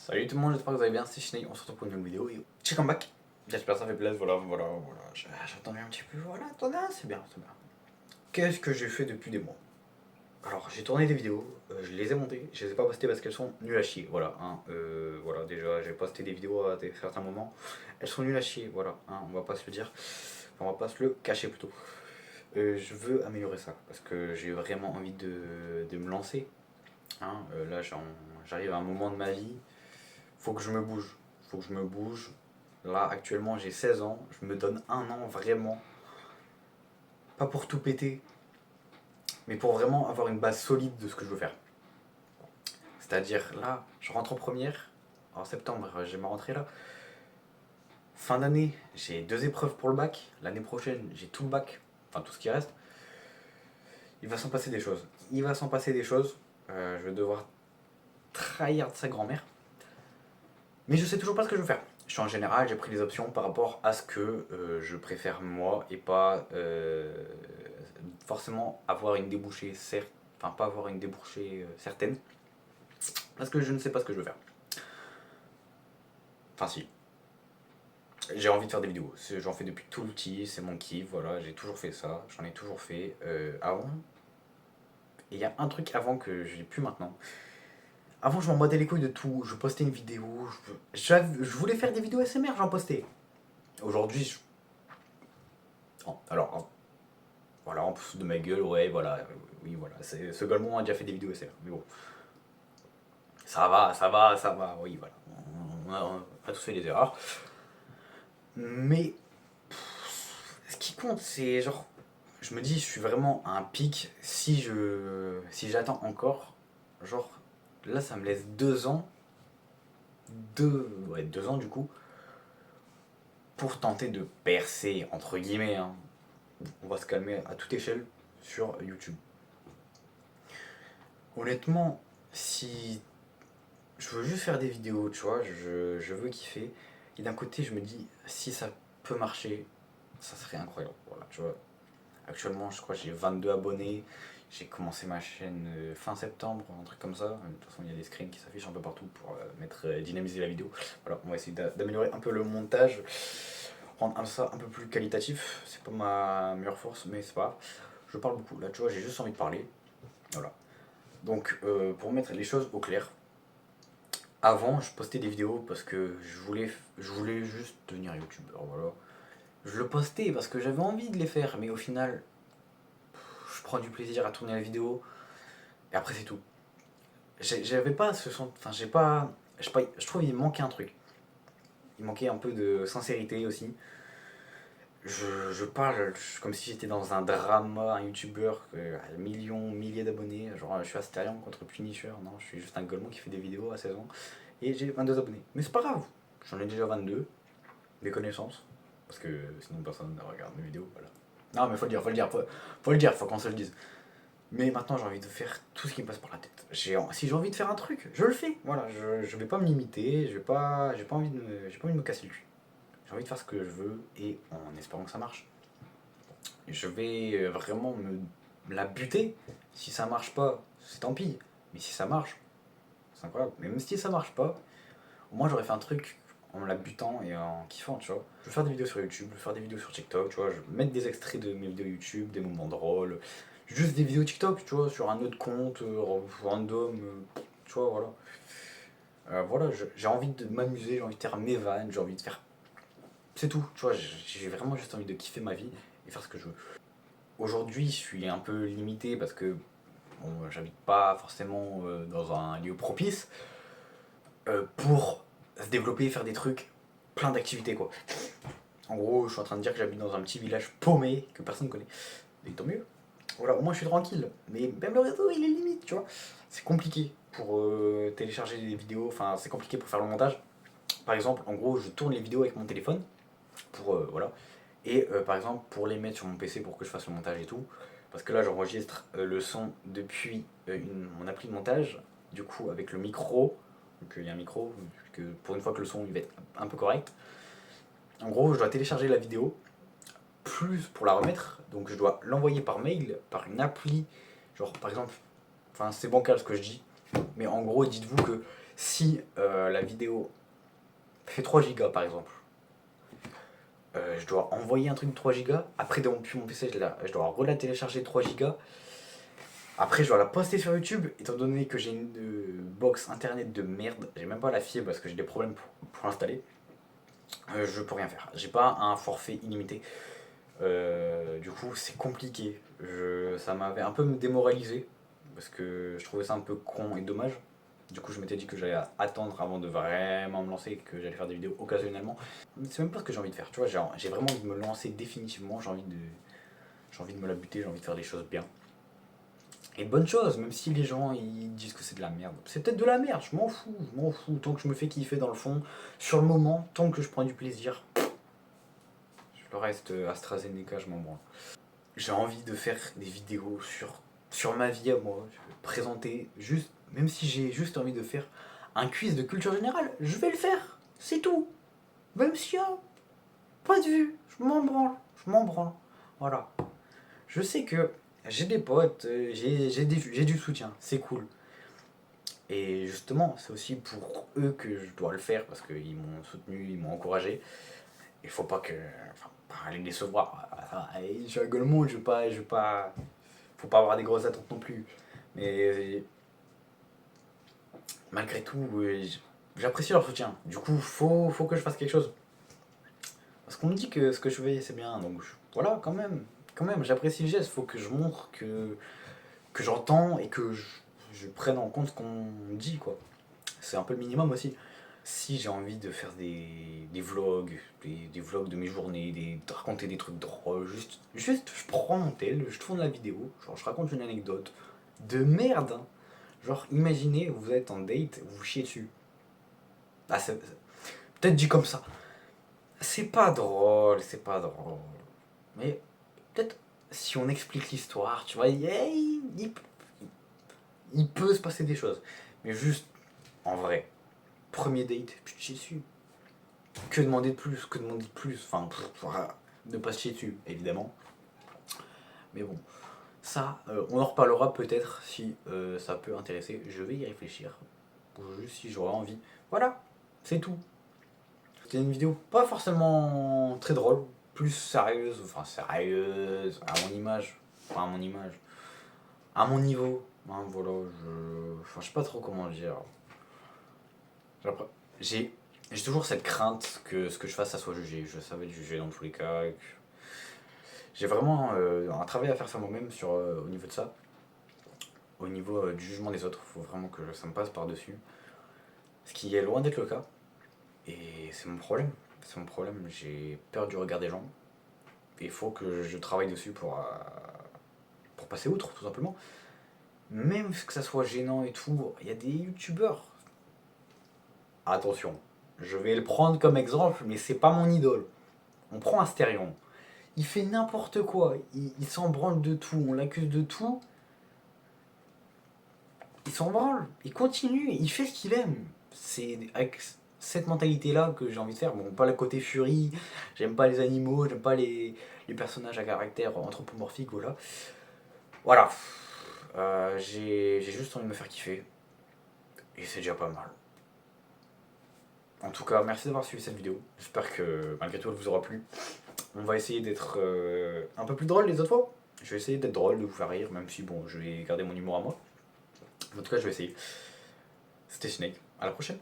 Salut tout le monde, j'espère que vous allez bien, c'est Cheney, on se retrouve pour une nouvelle vidéo et check on back. J'espère que ça fait plaisir, voilà, j'attendais un petit peu, voilà, attendez, c'est bien, c'est bien. Qu'est-ce que j'ai fait depuis des mois? Alors, j'ai tourné des vidéos, je les ai montées, je les ai pas postées parce qu'elles sont nulles à chier, voilà, hein, voilà, déjà, j'ai posté des vidéos à certains moments, elles sont nulles à chier, voilà, hein, on va pas se le dire, enfin, on va pas se le cacher plutôt. Je veux améliorer ça, parce que j'ai vraiment envie de me lancer, hein, là, j'arrive à un moment de ma vie, faut que je me bouge. Faut que je me bouge. Là, actuellement, j'ai 16 ans. Je me donne un an vraiment. Pas pour tout péter, mais pour vraiment avoir une base solide de ce que je veux faire. C'est-à-dire, là, je rentre en première. En septembre, j'ai ma rentrée là. Fin d'année, j'ai 2 épreuves pour le bac. L'année prochaine, j'ai tout le bac. Enfin, tout ce qui reste. Il va s'en passer des choses. Il va s'en passer des choses. Je vais devoir trahir de sa grand-mère. Mais je sais toujours pas ce que je veux faire. Je suis en général, j'ai pris les options par rapport à ce que je préfère moi et pas forcément avoir une débouchée enfin pas avoir une débouchée certaine parce que je ne sais pas ce que je veux faire. Enfin si, j'ai envie de faire des vidéos. J'en fais depuis tout le petit, c'est mon kiff, voilà, j'ai toujours fait ça, j'en ai toujours fait avant. Et il y a un truc avant que j'ai plus maintenant. Avant, je m'en battais les couilles de tout. Je postais une vidéo. Je voulais faire des vidéos SMR, j'en postais. Aujourd'hui, oh, alors, voilà, en plus de ma gueule, ouais, voilà, oui, voilà. Ce Golemon a déjà fait des vidéos SMR, mais bon. Ça va, oui, voilà. On a tous fait des erreurs. Mais ce qui compte, c'est genre, je me dis, je suis vraiment à un pic. Si j'attends encore, genre, là, ça me laisse 2 ans, ouais, 2 ans du coup, pour tenter de percer, entre guillemets, hein. On va se calmer à toute échelle sur YouTube. Honnêtement, si je veux juste faire des vidéos, tu vois, je veux kiffer. Et d'un côté, je me dis, si ça peut marcher, ça serait incroyable. Voilà, tu vois. Actuellement, je crois que j'ai 22 abonnés. J'ai commencé ma chaîne fin septembre, un truc comme ça. De toute façon, il y a des screens qui s'affichent un peu partout pour dynamiser la vidéo. Voilà, on va essayer d'améliorer un peu le montage, rendre ça un peu plus qualitatif. C'est pas ma meilleure force, mais c'est pas grave. Je parle beaucoup. Là, tu vois, j'ai juste envie de parler. Voilà. Donc, pour mettre les choses au clair, avant, je postais des vidéos parce que je voulais juste devenir youtubeur, voilà. Je le postais parce que j'avais envie de les faire, mais au final, je prends du plaisir à tourner la vidéo, et après c'est tout. J'avais pas ce son, enfin je trouve qu'il me manquait un truc. Il manquait un peu de sincérité aussi. Je parle comme si j'étais dans un drama, un youtubeur à millions, milliers d'abonnés. Genre, je suis Astérion contre Punisher. Non, je suis juste un golemon qui fait des vidéos à 16 ans. Et j'ai 22 abonnés. Mais c'est pas grave, j'en ai déjà 22. Des connaissances. Parce que sinon personne ne regarde mes vidéos. Voilà. Non, mais faut le dire, faut le dire, faut qu'on se le dise. Mais maintenant, j'ai envie de faire tout ce qui me passe par la tête. Si j'ai envie de faire un truc, je le fais. Voilà, je vais pas me limiter, j'ai pas envie de me casser le cul. J'ai envie de faire ce que je veux et en espérant que ça marche. Je vais vraiment me la buter. Si ça marche pas, c'est tant pis. Mais si ça marche, c'est incroyable. Mais même si ça marche pas, au moins j'aurais fait un truc en me la butant et en kiffant, tu vois. Je vais faire des vidéos sur YouTube, je vais faire des vidéos sur TikTok, tu vois. Je vais mettre des extraits de mes vidéos YouTube, des moments drôles. Juste des vidéos TikTok, tu vois, sur un autre compte, random, tu vois, voilà. Voilà, j'ai envie de m'amuser, j'ai envie de faire mes vannes, j'ai envie de faire. C'est tout, tu vois, j'ai vraiment juste envie de kiffer ma vie et faire ce que je veux. Aujourd'hui, je suis un peu limité parce que bon, j'habite pas forcément dans un lieu propice pour se développer et faire des trucs, plein d'activités quoi. En gros, je suis en train de dire que j'habite dans un petit village paumé que personne ne connaît. Et tant mieux. Voilà, au moins je suis tranquille. Mais même le réseau, il est limite, tu vois. C'est compliqué pour télécharger des vidéos, enfin, c'est compliqué pour faire le montage. Par exemple, en gros, je tourne les vidéos avec mon téléphone pour voilà. Et par exemple, pour les mettre sur mon PC pour que je fasse le montage et tout, parce que là, j'enregistre le son depuis mon appli de montage, du coup, avec le micro. Donc il y a un micro, que pour une fois que le son il va être un peu correct. En gros, je dois télécharger la vidéo, plus pour la remettre, donc je dois l'envoyer par mail, par une appli, genre par exemple, enfin c'est bancal ce que je dis, mais en gros, dites-vous que Si la vidéo fait 3 gigas par exemple, je dois envoyer un truc de 3 gigas, après depuis mon PC je dois la télécharger 3 gigas, après je dois la poster sur YouTube, étant donné que j'ai une box internet de merde, j'ai même pas la fibre parce que j'ai des problèmes pour l'installer, je peux rien faire, j'ai pas un forfait illimité. Du coup c'est compliqué, ça m'avait un peu démoralisé, parce que je trouvais ça un peu con et dommage. Du coup je m'étais dit que j'allais attendre avant de vraiment me lancer, que j'allais faire des vidéos occasionnellement. C'est même pas ce que j'ai envie de faire, tu vois, j'ai vraiment envie de me lancer définitivement, j'ai envie de me la buter, j'ai envie de faire des choses bien. Et bonne chose, même si les gens ils disent que c'est de la merde. C'est peut-être de la merde, je m'en fous, tant que je me fais kiffer dans le fond, sur le moment, tant que je prends du plaisir. Le reste, AstraZeneca, je m'en branle. J'ai envie de faire des vidéos sur ma vie à moi, présenter juste, même si j'ai juste envie de faire un quiz de culture générale, je vais le faire, c'est tout. Même s'il y a pas de vue, je m'en branle. Voilà. Je sais que j'ai des potes, j'ai du soutien, c'est cool. Et justement, c'est aussi pour eux que je dois le faire parce qu'ils m'ont soutenu, ils m'ont encouragé. Il faut pas que. Enfin, pas les décevoir. Je suis un golemon, je veux pas. Faut pas avoir des grosses attentes non plus. Mais malgré tout, j'apprécie leur soutien. Du coup, faut que je fasse quelque chose. Parce qu'on me dit que ce que je fais, c'est bien. Donc voilà, quand même. Quand même, j'apprécie le geste. Faut que je montre que j'entends et que je prenne en compte ce qu'on me dit, quoi. C'est un peu le minimum aussi. Si j'ai envie de faire des vlogs, des vlogs de mes journées, de raconter des trucs drôles, juste je prends mon tel, je tourne la vidéo, genre je raconte une anecdote de merde, hein. Genre imaginez, vous êtes en date, vous vous chiez dessus. Ah, peut-être dit comme ça. C'est pas drôle, c'est pas drôle. Mais peut-être si on explique l'histoire, tu vois, il peut se passer des choses. Mais juste, en vrai, premier date, tu te chies dessus. Que demander de plus, que demander de plus. Enfin, ne pas se chier dessus, évidemment. Mais bon, ça, on en reparlera peut-être si ça peut intéresser. Je vais y réfléchir. Juste si j'aurais envie. Voilà, c'est tout. C'était une vidéo pas forcément très drôle, plus sérieuse, enfin sérieuse, à mon image. Enfin, à mon image. À mon niveau. Hein, voilà, enfin, je sais pas trop comment dire. J'ai j'ai toujours cette crainte que ce que je fasse, ça soit jugé. Je savais être jugé dans tous les cas. J'ai vraiment un travail à faire sur moi-même au niveau de ça. Au niveau du jugement des autres, il faut vraiment que ça me passe par-dessus. Ce qui est loin d'être le cas. Et c'est mon problème. C'est mon problème. J'ai peur du regard des gens. Et il faut que je travaille dessus pour passer outre, tout simplement. Même que ça soit gênant et tout, il y a des youtubeurs. Attention, je vais le prendre comme exemple, mais c'est pas mon idole. On prend Astérion. Il fait n'importe quoi, il s'en branle de tout, on l'accuse de tout. Il s'en branle, il continue, il fait ce qu'il aime. C'est avec cette mentalité-là que j'ai envie de faire. Bon, pas le côté furie, j'aime pas les animaux, j'aime pas les personnages à caractère anthropomorphique, voilà. Voilà. J'ai juste envie de me faire kiffer. Et c'est déjà pas mal. En tout cas, merci d'avoir suivi cette vidéo. J'espère que malgré tout, elle vous aura plu. On va essayer d'être un peu plus drôle les autres fois. Je vais essayer d'être drôle, de vous faire rire, même si bon, je vais garder mon humour à moi. En tout cas, je vais essayer. C'était Snake. À la prochaine.